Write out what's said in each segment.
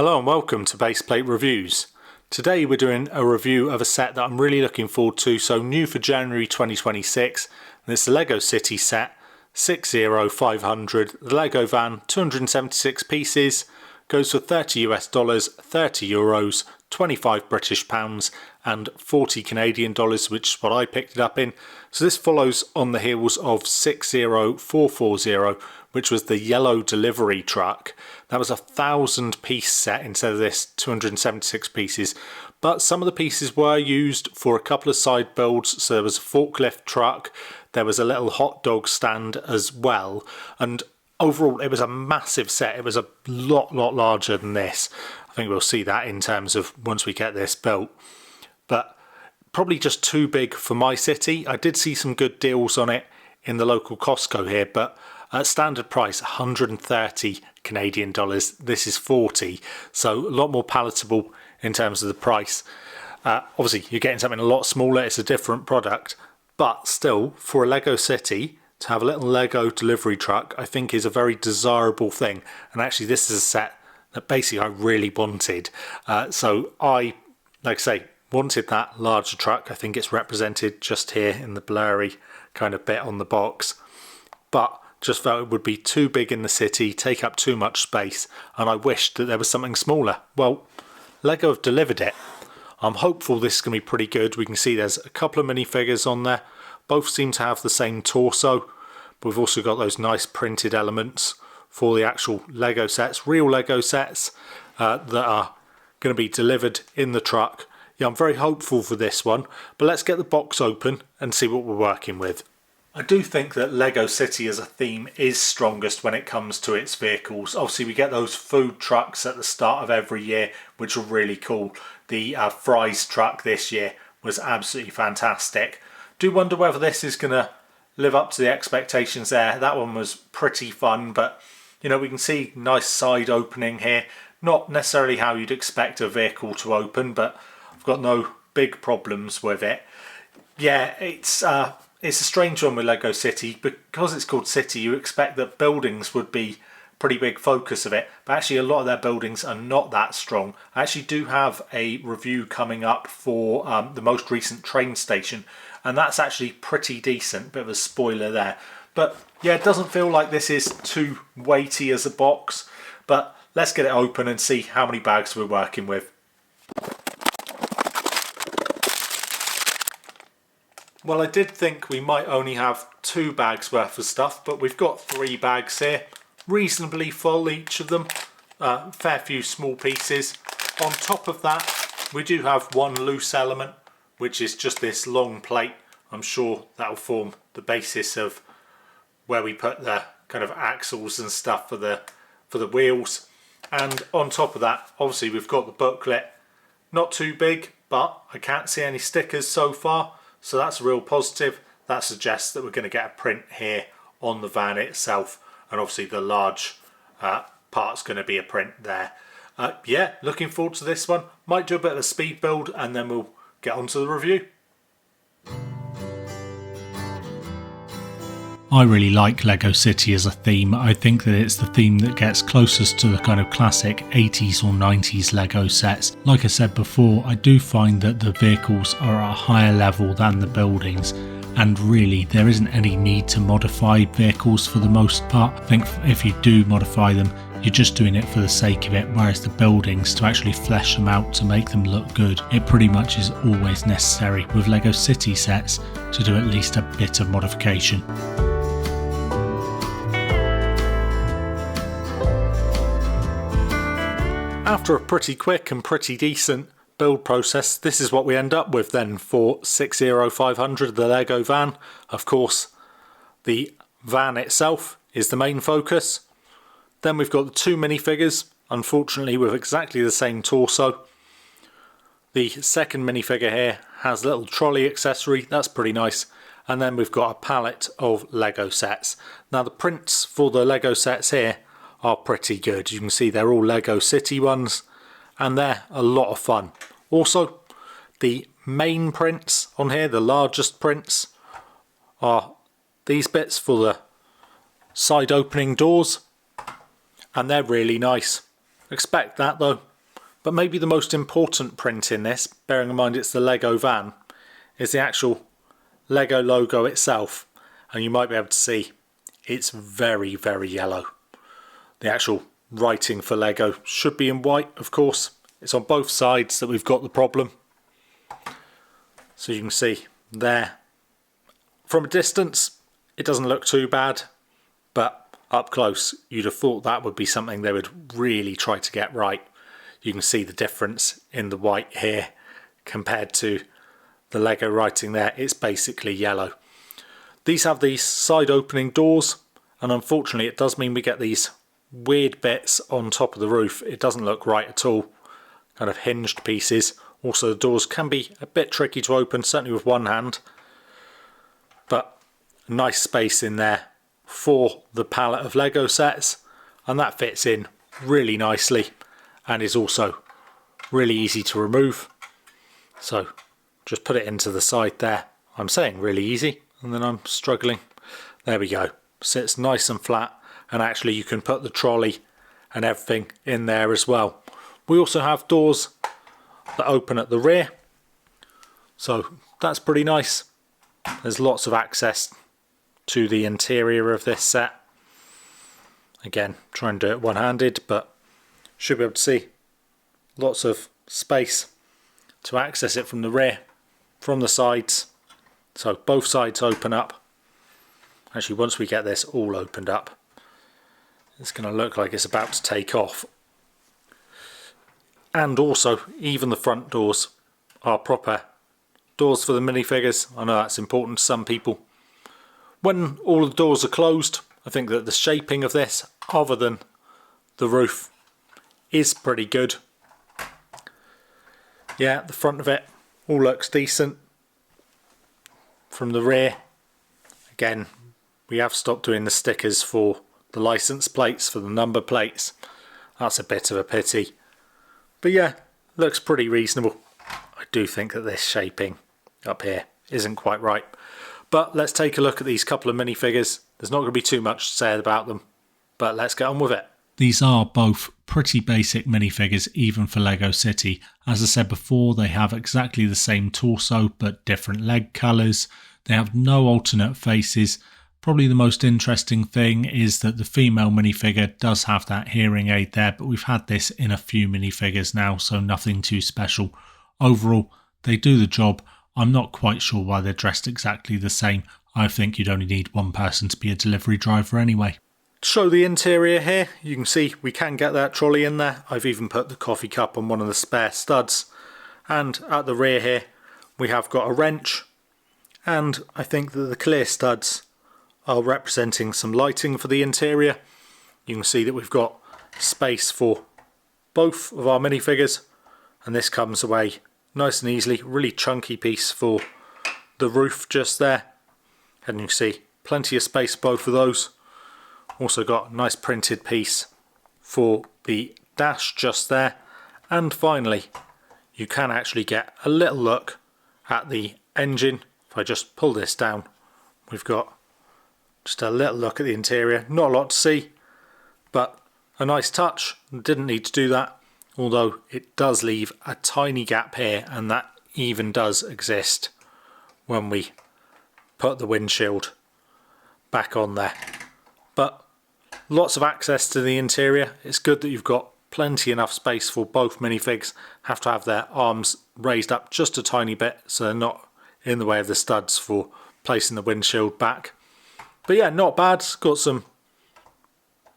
Hello and welcome to Baseplate Reviews. Today we're doing a review of a set that I'm really looking forward to, so new for January 2026, and it's the Lego City set 60500. The Lego van, 276 pieces, goes for $30 US, 30 euros, 25 British pounds and 40 Canadian dollars, which is what I picked it up in. So this follows on the heels of 60440, which was the yellow delivery truck. That was a 1,000 piece set instead of this 276 pieces. But some of the pieces were used for a couple of side builds. So there was a forklift truck, there was a little hot dog stand as well. And overall, it was a massive set. It was a lot larger than this. I think we'll see that in terms of once we get this built. But probably just too big for my city. I did see some good deals on it in the local Costco here, but at standard price, 130 Canadian dollars. This is 40, so a lot more palatable in terms of the price. Obviously, you're getting something a lot smaller. It's a different product, but still, for a Lego City, to have a little Lego delivery truck, I think is a very desirable thing. And actually, this is a set that basically I really wanted. So I, like I say, wanted that larger truck. I think it's represented just here in the blurry kind of bit on the box. But just felt it would be too big in the city, take up too much space, and I wished that there was something smaller. Well, Lego have delivered it. I'm hopeful this is going to be pretty good. We can see there's a couple of minifigures on there. Both seem to have the same torso. But we've also got those nice printed elements for the actual Lego sets, real Lego sets that are going to be delivered in the truck. Yeah, I'm very hopeful for this one, but let's get the box open and see what we're working with. I do think that Lego City as a theme is strongest when it comes to its vehicles. Obviously, we get those food trucks at the start of every year, which are really cool. The fries truck this year was absolutely fantastic. Do wonder whether this is going to live up to the expectations there. That one was pretty fun, but you know, we can see nice side opening here. Not necessarily how you'd expect a vehicle to open, but I've got no big problems with it. Yeah, it's a strange one with Lego City. Because it's called City, you expect that buildings would be a pretty big focus of it, but actually a lot of their buildings are not that strong. I actually do have a review coming up for the most recent train station, and that's actually pretty decent. Bit of a spoiler there. But yeah, it doesn't feel like this is too weighty as a box, but let's get it open and see how many bags we're working with. Well, I did think we might only have 2 bags worth of stuff, but we've got 3 bags here, reasonably full each of them, fair few small pieces. On top of that, we do have one loose element, which is just this long plate. I'm sure that'll form the basis of where we put the kind of axles and stuff for the wheels. And on top of that, obviously we've got the booklet. Not too big, but I can't see any stickers so far. So that's a real positive. That suggests that we're going to get a print here on the van itself, and obviously the large part's going to be a print there. Yeah, looking forward to this one. Might do a bit of a speed build and then we'll get on to the review. I really like Lego City as a theme. I think that it's the theme that gets closest to the kind of classic 80s or 90s Lego sets. Like I said before, I do find that the vehicles are at a higher level than the buildings, and really there isn't any need to modify vehicles for the most part. I think if you do modify them, you're just doing it for the sake of it, whereas the buildings, to actually flesh them out to make them look good, it pretty much is always necessary with Lego City sets to do at least a bit of modification. After a pretty quick and pretty decent build process, this is what we end up with then for 60500, the Lego van. Of course, the van itself is the main focus. Then we've got the 2 minifigures, unfortunately with exactly the same torso. The second minifigure here has a little trolley accessory, that's pretty nice. And then we've got a palette of Lego sets. Now the prints for the Lego sets here are pretty good. You can see they're all Lego City ones, and they're a lot of fun. Also, the main prints on here, the largest prints, are these bits for the side opening doors, and they're really nice. Expect that though, But maybe the most important print in this, bearing in mind it's the Lego van, is the actual Lego logo itself. And you might be able to see it's very, very yellow. The actual writing for Lego should be in white, of course. It's on both sides that we've got the problem. So you can see there. From a distance, it doesn't look too bad, but up close, you'd have thought that would be something they would really try to get right. You can see the difference in the white here compared to the Lego writing there. It's basically yellow. These have these side opening doors, and unfortunately it does mean we get these weird bits on top of the roof. It doesn't look right at all. Kind of hinged pieces. Also the doors can be a bit tricky to open, certainly with one hand. But a nice space in there for the palette of Lego sets, and that fits in really nicely and is also really easy to remove. So just put it into the side there. I'm saying really easy and then I'm struggling. There we go. Sits nice and flat, and actually you can put the trolley and everything in there as well. We also have doors that open at the rear, so that's pretty nice. There's lots of access to the interior of this set. Again, try and do it one-handed, but should be able to see lots of space to access it from the rear, from the sides. So both sides open up. Actually, once we get this all opened up, it's going to look like it's about to take off. And also, even the front doors are proper doors for the minifigures. I know that's important to some people. When all the doors are closed, I think that the shaping of this, other than the roof, is pretty good. Yeah, the front of it all looks decent. From the rear, again, we have stopped doing the stickers for the license plates, for the number plates. That's a bit of a pity. But yeah, looks pretty reasonable. I do think that this shaping up here isn't quite right. But let's take a look at these couple of minifigures. There's not going to be too much to say about them, but let's get on with it. These are both pretty basic minifigures, even for Lego City. As I said before, they have exactly the same torso, but different leg colours. They have no alternate faces. Probably the most interesting thing is that the female minifigure does have that hearing aid there, but we've had this in a few minifigures now, so nothing too special. Overall, they do the job. I'm not quite sure why they're dressed exactly the same. I think you'd only need one person to be a delivery driver anyway. To show the interior here, you can see we can get that trolley in there. I've even put the coffee cup on one of the spare studs. And at the rear here, we have got a wrench. And I think that the clear studs are representing some lighting for the interior. You can see that we've got space for both of our minifigures. And this comes away nice and easily. Really chunky piece for the roof just there. And you can see plenty of space both of those. Also got a nice printed piece for the dash just there. And finally, you can actually get a little look at the engine. If I just pull this down, we've got just a little look at the interior. Not a lot to see, but a nice touch. Didn't need to do that, although it does leave a tiny gap here, and that even does exist when we put the windshield back on there. But lots of access to the interior. It's good that you've got plenty enough space for both minifigs. Have to have their arms raised up just a tiny bit so they're not in the way of the studs for placing the windshield back. But yeah, not bad. It's got some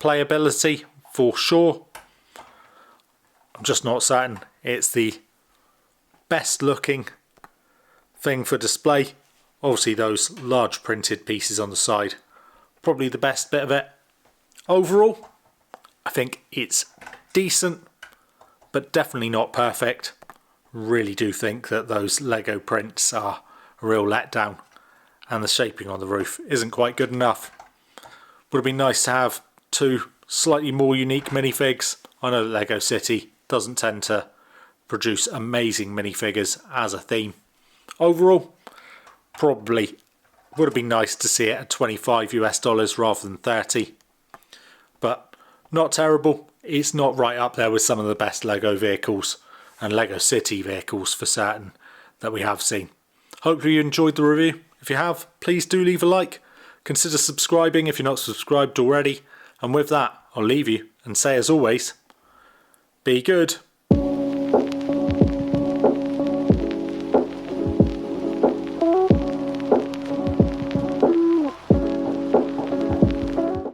playability for sure. I'm just not certain it's the best looking thing for display. Obviously those large printed pieces on the side, probably the best bit of it. Overall, I think it's decent, but definitely not perfect. Really do think that those Lego prints are a real letdown, and the shaping on the roof isn't quite good enough. Would have been nice to have two slightly more unique minifigs. I know that Lego City doesn't tend to produce amazing minifigures as a theme. Overall, probably would have been nice to see it at $25 US rather than 30. But not terrible. it's not right up there with some of the best LEGO vehicles and LEGO City vehicles for certain that we have seen. Hopefully you enjoyed the review. If you have, please do leave a like. Consider subscribing if you're not subscribed already. And with that, I'll leave you and say as always, be good.